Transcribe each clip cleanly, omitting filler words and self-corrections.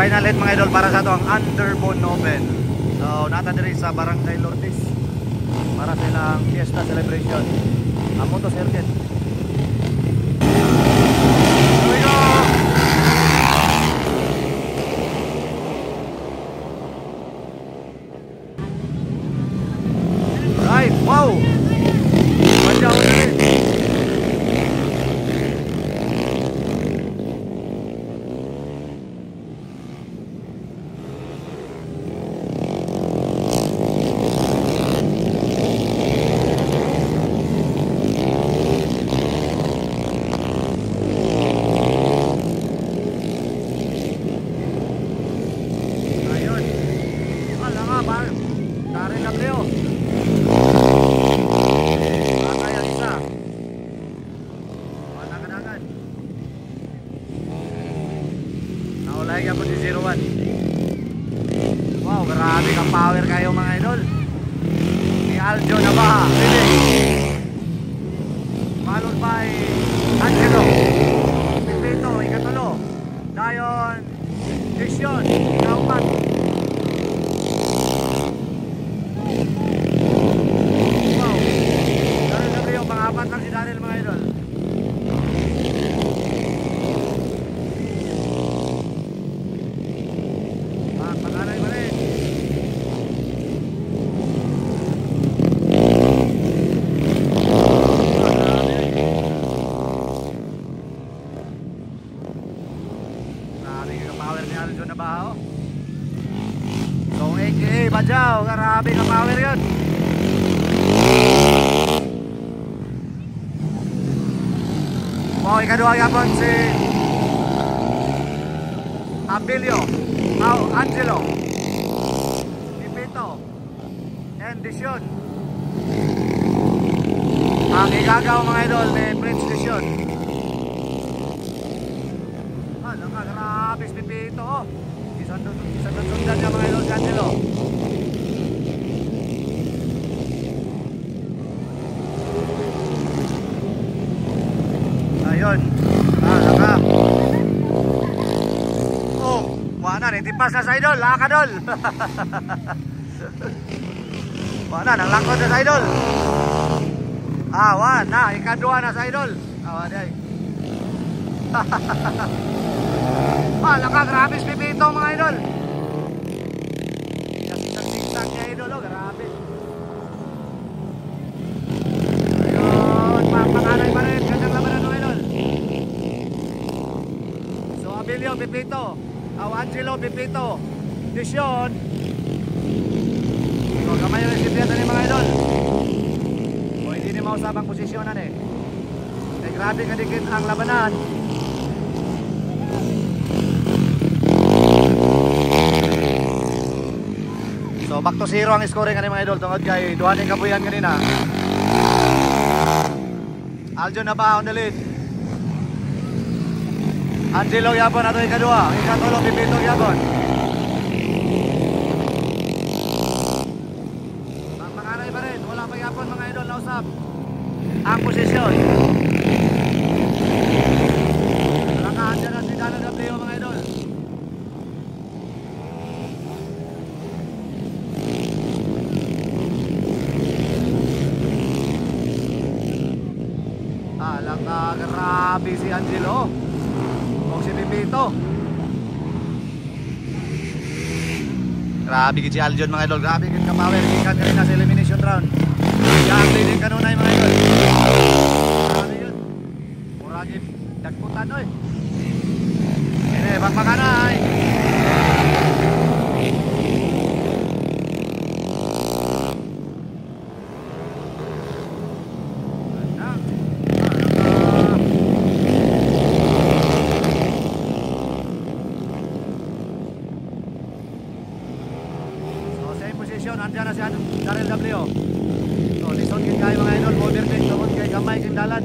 final hit mga idol para sa ito ang Underbone Open. So nata diri sa Barangay Lourdes para sa ilang fiesta celebration. Ang moto circuit. Here we go! Right, wow! Madyaw na rin. Naulay ako si 01. Wow, grabe kang power kayo mga idol. Si Aljo na ba? Followed by Angelo, Pipito, ikatulo, Dayon, Diksyon, ikaapat. Wow, dali yung pang-apat lang si Daryl mga idol. Pag-aray pa rin. Grabe ka power ni Aljo na baho. So aka Badyaw, grabe ka power yun. Wow, ikadua yapon si Abilio, Angelo, Pipito, and Disyon. Ang igagaw mga idol ni Prince Disyon. Ano nga, grabe si Pipito, oh. Isang-sundan niya mga idol si Angelo. Ayun, naka. Wala na, itipas na sa idol, lakadol. Wala na, naglangkod na sa idol. Wala na, ikadua na sa idol. Wala na. Wala ka, grabe si Pipito mga idol. Sintag niya idol, grabe. Ayun, panganay pa rin, gandang labanan ng idol. So, Abilio, Pipito, Angelo, Pipito, Disyon. So kamay yung resipiyan ni mga idol. So hindi ni mausapang posisyonan eh. Grabe kadikit ang labanan. So back to 0 ang scoring ni mga idol. Tungod kay duhaning kapuyan kanina. Aljo na ba on the lead? Angelo yapon ato ikadua, ikatulo Pipito yapon. Panganay pa rin, wala pa yapon mga idol na usap ang posisyon. Nakahan dyan na si Dana W mga idol. Alang grabe si Angelo. Si Pipito. Grabe si Aljon mga idol. Grabe ka power ikan kanina sa elimination round. Grabe din kanunay mga idol. Grabe yun. Muragin dagputan oy. Ini bakbakanay. Nandiyan na si Daryl W. So, lison kin kayo mga idol, overtake tungod kay gamay kin dalan.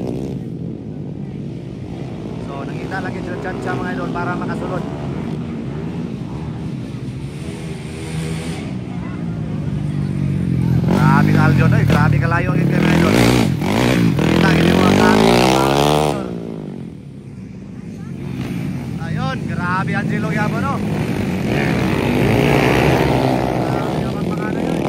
So, nangita lagi sila tsansya mga idol para makasulod. Grabe ka Aljon, grabe ka layo yun kayo mga idol. Kita hindi mga grabe. Ayun, grabe Angelo Yabo no. naman mga na yun.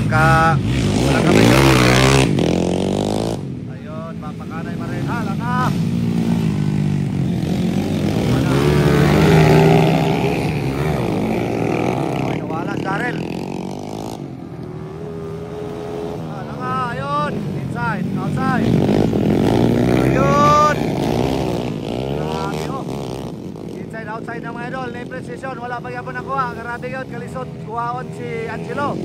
Walang kabigyan. Ayun, papakanay mareha lang ah. Ay, nawala si Daryl. Lang ah, ayun. Inside, outside. Ayun. Grabe oh. Inside, outside na mga idol. Name precision, wala pa yapon nakuha. Grabe yun, kalisod. Kuhaon si Angelo.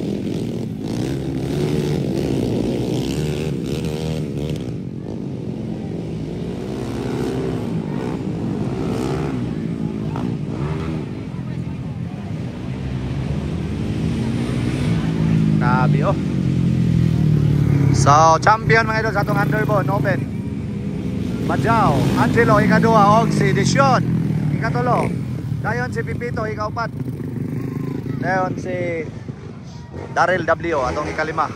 Grabe oh. So champion mga idol sa itong Underbone Open. Badjao, Angelo ikaduha og si Desyon ikatulo. Dayon si Pipito ikaupat. Dayon si Daryl W atong ikalima.